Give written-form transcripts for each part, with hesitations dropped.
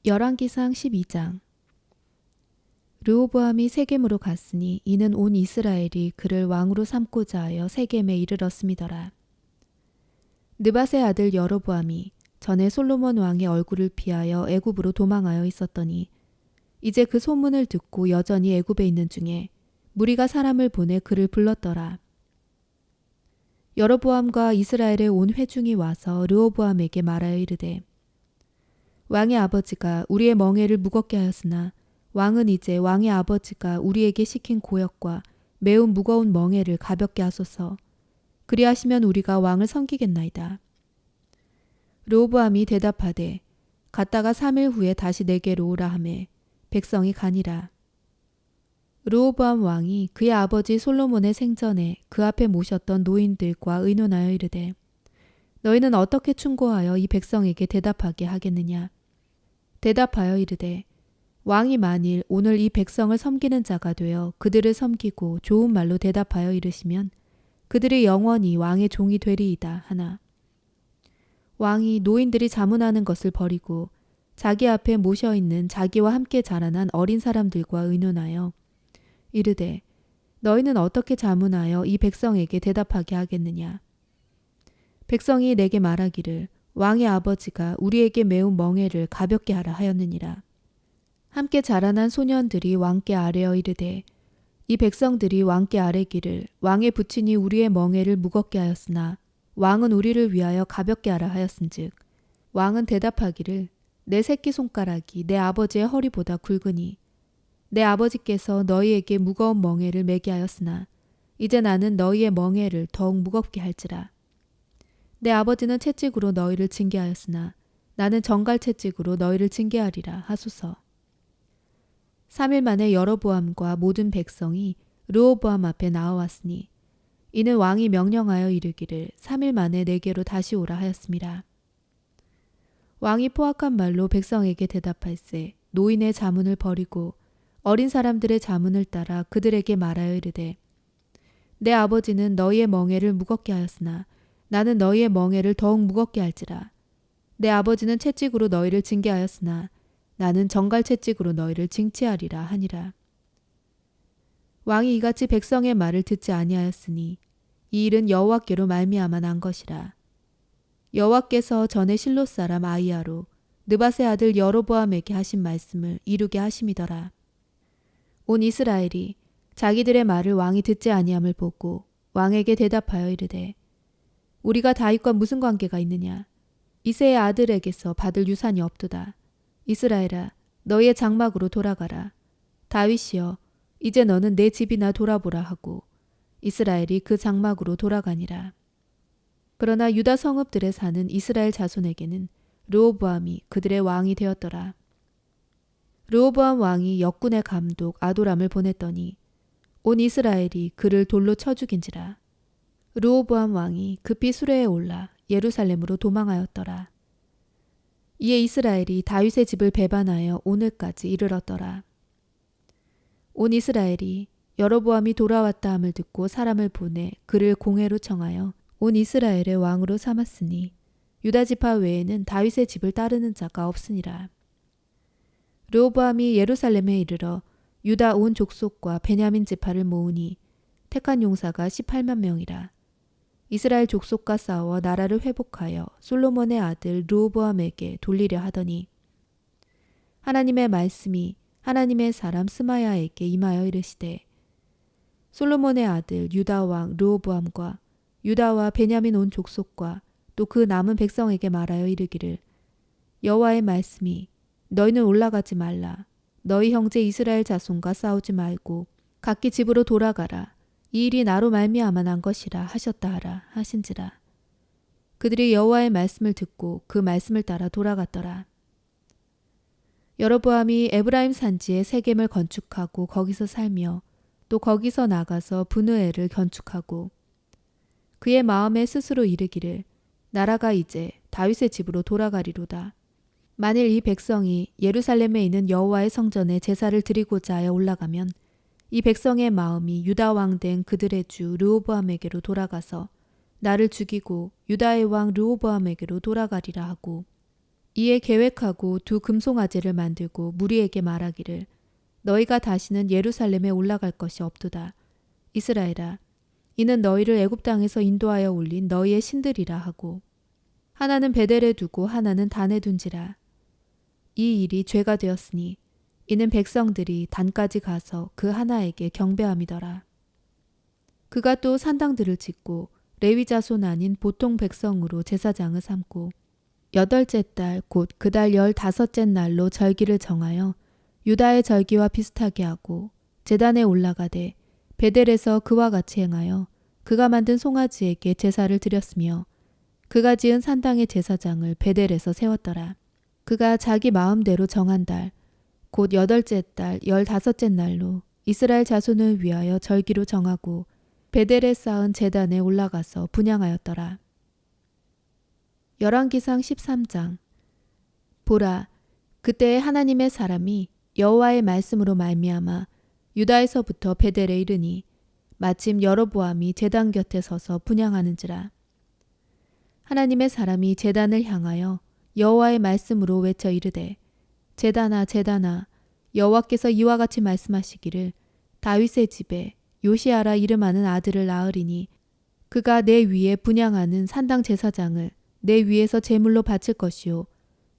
열왕기상 12장. 르호보암이 세겜으로 갔으니 이는 온 이스라엘이 그를 왕으로 삼고자 하여 세겜에 이르렀음이더라. 느밧의 아들 여로보암이 전에 솔로몬 왕의 얼굴을 피하여 애굽으로 도망하여 있었더니 이제 그 소문을 듣고 여전히 애굽에 있는 중에 무리가 사람을 보내 그를 불렀더라. 여로보암과 이스라엘의 온 회중이 와서 르호보암에게 말하여 이르되 왕의 아버지가 우리의 멍에를 무겁게 하였으나 왕은 이제 왕의 아버지가 우리에게 시킨 고역과 매우 무거운 멍에를 가볍게 하소서. 그리하시면 우리가 왕을 섬기겠나이다. 르호보암이 대답하되 갔다가 3일 후에 다시 내게로 오라 하매 백성이 가니라. 르호보암 왕이 그의 아버지 솔로몬의 생전에 그 앞에 모셨던 노인들과 의논하여 이르되 너희는 어떻게 충고하여 이 백성에게 대답하게 하겠느냐. 대답하여 이르되 왕이 만일 오늘 이 백성을 섬기는 자가 되어 그들을 섬기고 좋은 말로 대답하여 이르시면 그들이 영원히 왕의 종이 되리이다 하나. 왕이 노인들이 자문하는 것을 버리고 자기 앞에 모셔있는 자기와 함께 자라난 어린 사람들과 의논하여 이르되 너희는 어떻게 자문하여 이 백성에게 대답하게 하겠느냐. 백성이 내게 말하기를 왕의 아버지가 우리에게 매운 멍에를 가볍게 하라 하였느니라. 함께 자라난 소년들이 왕께 아뢰어 이르되 이 백성들이 왕께 아뢰기를 왕의 부친이 우리의 멍에를 무겁게 하였으나 왕은 우리를 위하여 가볍게 하라 하였은즉 왕은 대답하기를 내 새끼손가락이 내 아버지의 허리보다 굵으니 내 아버지께서 너희에게 무거운 멍에를 매게 하였으나 이제 나는 너희의 멍에를 더욱 무겁게 할지라. 내 아버지는 채찍으로 너희를 징계하였으나 나는 정갈 채찍으로 너희를 징계하리라 하소서. 3일 만에 여로보암과 모든 백성이 르호보암 앞에 나와왔으니 이는 왕이 명령하여 이르기를 3일 만에 내게로 다시 오라 하였음이라. 왕이 포악한 말로 백성에게 대답할세 노인의 자문을 버리고 어린 사람들의 자문을 따라 그들에게 말하여 이르되 내 아버지는 너희의 멍에를 무겁게 하였으나 나는 너희의 멍에를 더욱 무겁게 할지라. 내 아버지는 채찍으로 너희를 징계하였으나 나는 정갈 채찍으로 너희를 징치하리라 하니라. 왕이 이같이 백성의 말을 듣지 아니하였으니 이 일은 여호와께로 말미암아 난 것이라. 여호와께서 전에 실로 사람 아히야로 느밧의 아들 여로보암에게 하신 말씀을 이루게 하심이더라. 온 이스라엘이 자기들의 말을 왕이 듣지 아니함을 보고 왕에게 대답하여 이르되 우리가 다윗과 무슨 관계가 있느냐. 이새의 아들에게서 받을 유산이 없도다. 이스라엘아 너희의 장막으로 돌아가라. 다윗이여 이제 너는 내 집이나 돌아보라 하고 이스라엘이 그 장막으로 돌아가니라. 그러나 유다 성읍들에 사는 이스라엘 자손에게는 르호보암이 그들의 왕이 되었더라. 르호보암 왕이 역군의 감독 아도람을 보냈더니 온 이스라엘이 그를 돌로 쳐 죽인지라. 르호보암 왕이 급히 수레에 올라 예루살렘으로 도망하였더라. 이에 이스라엘이 다윗의 집을 배반하여 오늘까지 이르렀더라. 온 이스라엘이 여로보암이 돌아왔다 함을 듣고 사람을 보내 그를 공회로 청하여 온 이스라엘의 왕으로 삼았으니 유다 지파 외에는 다윗의 집을 따르는 자가 없으니라. 르호보암이 예루살렘에 이르러 유다 온 족속과 베냐민 지파를 모으니 택한 용사가 18만 명이라. 이스라엘 족속과 싸워 나라를 회복하여 솔로몬의 아들 르호보암에게 돌리려 하더니 하나님의 말씀이 하나님의 사람 스마야에게 임하여 이르시되 솔로몬의 아들 유다 왕 르호보암과 유다와 베냐민 온 족속과 또 그 남은 백성에게 말하여 이르기를 여호와의 말씀이 너희는 올라가지 말라. 너희 형제 이스라엘 자손과 싸우지 말고 각기 집으로 돌아가라. 이 일이 나로 말미암아 난 것이라 하셨다 하라 하신지라. 그들이 여호와의 말씀을 듣고 그 말씀을 따라 돌아갔더라. 여로보암이 에브라임 산지에 세겜을 건축하고 거기서 살며 또 거기서 나가서 브느엘을 건축하고 그의 마음에 스스로 이르기를 나라가 이제 다윗의 집으로 돌아가리로다. 만일 이 백성이 예루살렘에 있는 여호와의 성전에 제사를 드리고자 하여 올라가면 이 백성의 마음이 유다 왕 된 그들의 주 르호보암에게로 돌아가서 나를 죽이고 유다의 왕 르호보암에게로 돌아가리라 하고 이에 계획하고 두 금송아지를 만들고 무리에게 말하기를 너희가 다시는 예루살렘에 올라갈 것이 없도다. 이스라엘아, 이는 너희를 애굽 땅에서 인도하여 올린 너희의 신들이라 하고 하나는 베델에 두고 하나는 단에 둔지라. 이 일이 죄가 되었으니 이는 백성들이 단까지 가서 그 하나에게 경배함이더라. 그가 또 산당들을 짓고 레위 자손 아닌 보통 백성으로 제사장을 삼고 8째 달 곧 그 달 15째 날로 절기를 정하여 유다의 절기와 비슷하게 하고 제단에 올라가되 베델에서 그와 같이 행하여 그가 만든 송아지에게 제사를 드렸으며 그가 지은 산당의 제사장을 베델에서 세웠더라. 그가 자기 마음대로 정한 달 곧 8째 달 15째 날로 이스라엘 자손을 위하여 절기로 정하고 베델에 쌓은 제단에 올라가서 분향하였더라. 열왕기상 13장. 보라, 그때에 하나님의 사람이 여호와의 말씀으로 말미암아 유다에서부터 베델에 이르니 마침 여로보암이 제단 곁에 서서 분향하는지라. 하나님의 사람이 제단을 향하여 여호와의 말씀으로 외쳐 이르되 제단아 제단아, 여호와께서 이와 같이 말씀하시기를 다윗의 집에 요시아라 이름하는 아들을 낳으리니 그가 내 위에 분향하는 산당 제사장을 내 위에서 제물로 바칠 것이요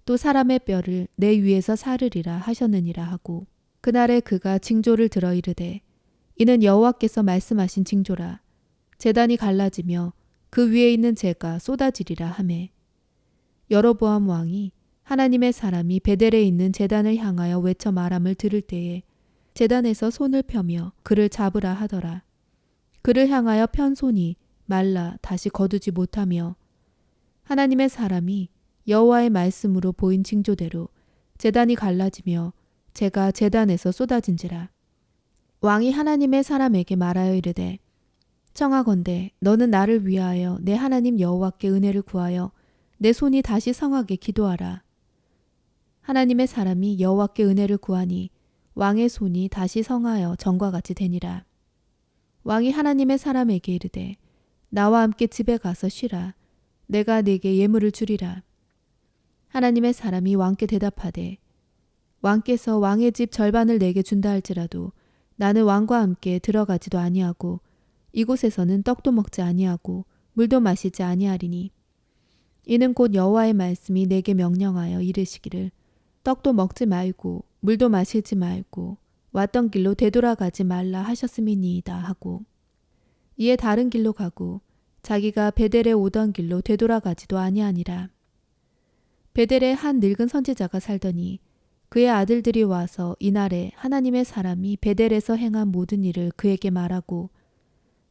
또 사람의 뼈를 내 위에서 사르리라 하셨느니라 하고 그날에 그가 징조를 들어 이르되 이는 여호와께서 말씀하신 징조라. 제단이 갈라지며 그 위에 있는 재가 쏟아지리라 하매 여로보암 왕이 하나님의 사람이 베델에 있는 제단을 향하여 외쳐 말함을 들을 때에 제단에서 손을 펴며 그를 잡으라 하더라. 그를 향하여 편 손이 말라 다시 거두지 못하며 하나님의 사람이 여호와의 말씀으로 보인 징조대로 제단이 갈라지며 재가 제단에서 쏟아진지라. 왕이 하나님의 사람에게 말하여 이르되 청하건대 너는 나를 위하여 내 하나님 여호와께 은혜를 구하여 내 손이 다시 성하게 기도하라. 하나님의 사람이 여호와께 은혜를 구하니 왕의 손이 다시 성하여 전과 같이 되니라. 왕이 하나님의 사람에게 이르되 나와 함께 집에 가서 쉬라. 내가 네게 예물을 주리라. 하나님의 사람이 왕께 대답하되 왕께서 왕의 집 절반을 내게 준다 할지라도 나는 왕과 함께 들어가지도 아니하고 이곳에서는 떡도 먹지 아니하고 물도 마시지 아니하리니 이는 곧 여호와의 말씀이 내게 명령하여 이르시기를 떡도 먹지 말고 물도 마시지 말고 왔던 길로 되돌아가지 말라 하셨음이니이다 하고 이에 다른 길로 가고 자기가 베델에 오던 길로 되돌아가지도 아니하니라. 베델에 한 늙은 선지자가 살더니 그의 아들들이 와서 이날에 하나님의 사람이 베델에서 행한 모든 일을 그에게 말하고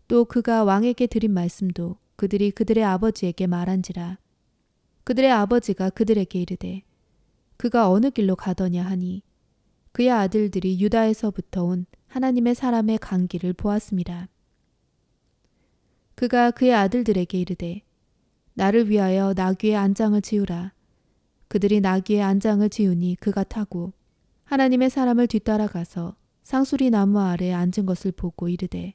또 그가 왕에게 드린 말씀도 그들이 그들의 아버지에게 말한지라. 그들의 아버지가 그들에게 이르되 그가 어느 길로 가더냐 하니 그의 아들들이 유다에서부터 온 하나님의 사람의 간기를 보았습니다. 그가 그의 아들들에게 이르되 나를 위하여 나귀의 안장을 지으라. 그들이 나귀의 안장을 지으니 그가 타고 하나님의 사람을 뒤따라가서 상수리 나무 아래에 앉은 것을 보고 이르되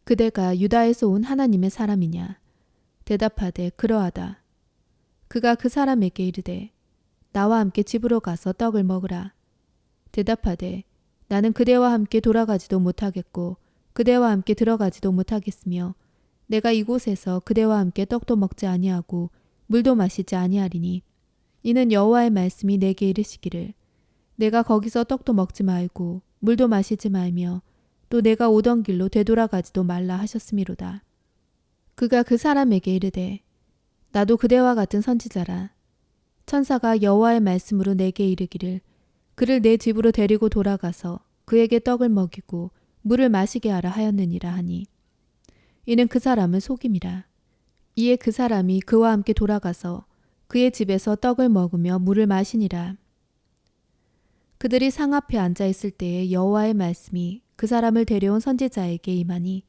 그대가 유다에서 온 하나님의 사람이냐? 대답하되 그러하다. 그가 그 사람에게 이르되 나와 함께 집으로 가서 떡을 먹으라. 대답하되 나는 그대와 함께 돌아가지도 못하겠고 그대와 함께 들어가지도 못하겠으며 내가 이곳에서 그대와 함께 떡도 먹지 아니하고 물도 마시지 아니하리니 이는 여호와의 말씀이 내게 이르시기를 내가 거기서 떡도 먹지 말고 물도 마시지 말며 또 내가 오던 길로 되돌아가지도 말라 하셨음이로다. 그가 그 사람에게 이르되 나도 그대와 같은 선지자라. 천사가 여호와의 말씀으로 내게 이르기를 그를 내 집으로 데리고 돌아가서 그에게 떡을 먹이고 물을 마시게 하라 하였느니라 하니 이는 그 사람을 속임이라. 이에 그 사람이 그와 함께 돌아가서 그의 집에서 떡을 먹으며 물을 마시니라. 그들이 상 앞에 앉아 있을 때에 여호와의 말씀이 그 사람을 데려온 선지자에게 임하니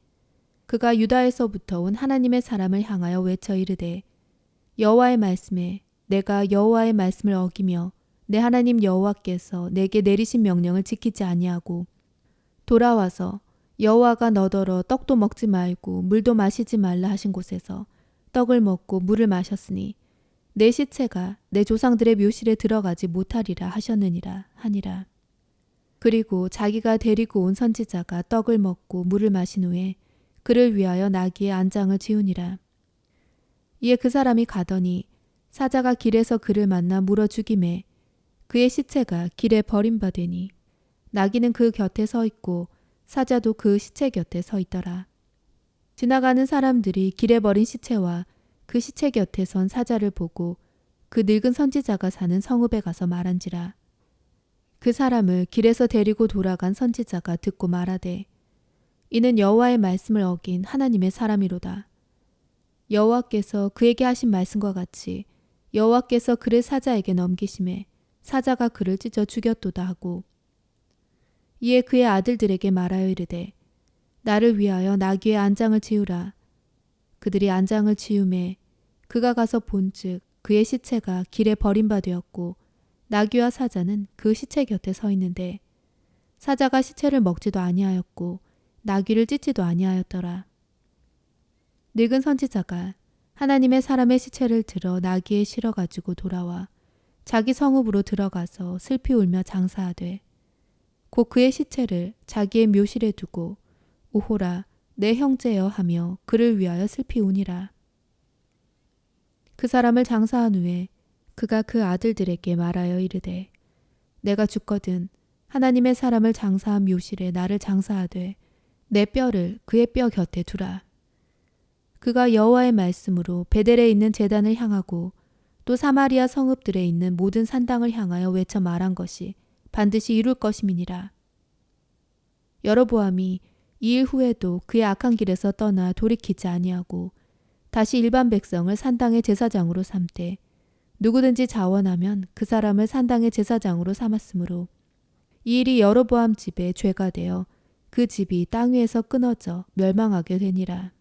그가 유다에서부터 온 하나님의 사람을 향하여 외쳐 이르되 여호와의 말씀에 내가 여호와의 말씀을 어기며 내 하나님 여호와께서 내게 내리신 명령을 지키지 아니하고 돌아와서 여호와가 너더러 떡도 먹지 말고 물도 마시지 말라 하신 곳에서 떡을 먹고 물을 마셨으니 내 시체가 내 조상들의 묘실에 들어가지 못하리라 하셨느니라 하니라. 그리고 자기가 데리고 온 선지자가 떡을 먹고 물을 마신 후에 그를 위하여 나귀의 안장을 지우니라. 이에 그 사람이 가더니 사자가 길에서 그를 만나 물어 죽임에 그의 시체가 길에 버림받으니 나귀는 그 곁에 서 있고 사자도 그 시체 곁에 서 있더라. 지나가는 사람들이 길에 버린 시체와 그 시체 곁에 선 사자를 보고 그 늙은 선지자가 사는 성읍에 가서 말한지라. 그 사람을 길에서 데리고 돌아간 선지자가 듣고 말하되 이는 여호와의 말씀을 어긴 하나님의 사람이로다. 여호와께서 그에게 하신 말씀과 같이 여호와께서 그를 사자에게 넘기심에 사자가 그를 찢어 죽였도다 하고 이에 그의 아들들에게 말하여 이르되 나를 위하여 나귀의 안장을 지우라. 그들이 안장을 지우매 그가 가서 본즉 그의 시체가 길에 버림받되었고 나귀와 사자는 그 시체 곁에 서 있는데 사자가 시체를 먹지도 아니하였고 나귀를 찢지도 아니하였더라. 늙은 선지자가 하나님의 사람의 시체를 들어 나귀에 실어 가지고 돌아와 자기 성읍으로 들어가서 슬피 울며 장사하되 곧 그의 시체를 자기의 묘실에 두고 오호라 내 형제여 하며 그를 위하여 슬피 우니라. 그 사람을 장사한 후에 그가 그 아들들에게 말하여 이르되 내가 죽거든 하나님의 사람을 장사한 묘실에 나를 장사하되 내 뼈를 그의 뼈 곁에 두라. 그가 여호와의 말씀으로 베델에 있는 제단을 향하고 또 사마리아 성읍들에 있는 모든 산당을 향하여 외쳐 말한 것이 반드시 이룰 것임이니라. 여로보암이 이 일 후에도 그의 악한 길에서 떠나 돌이키지 아니하고 다시 일반 백성을 산당의 제사장으로 삼되 누구든지 자원하면 그 사람을 산당의 제사장으로 삼았으므로 이 일이 여로보암 집에 죄가 되어 그 집이 땅 위에서 끊어져 멸망하게 되니라.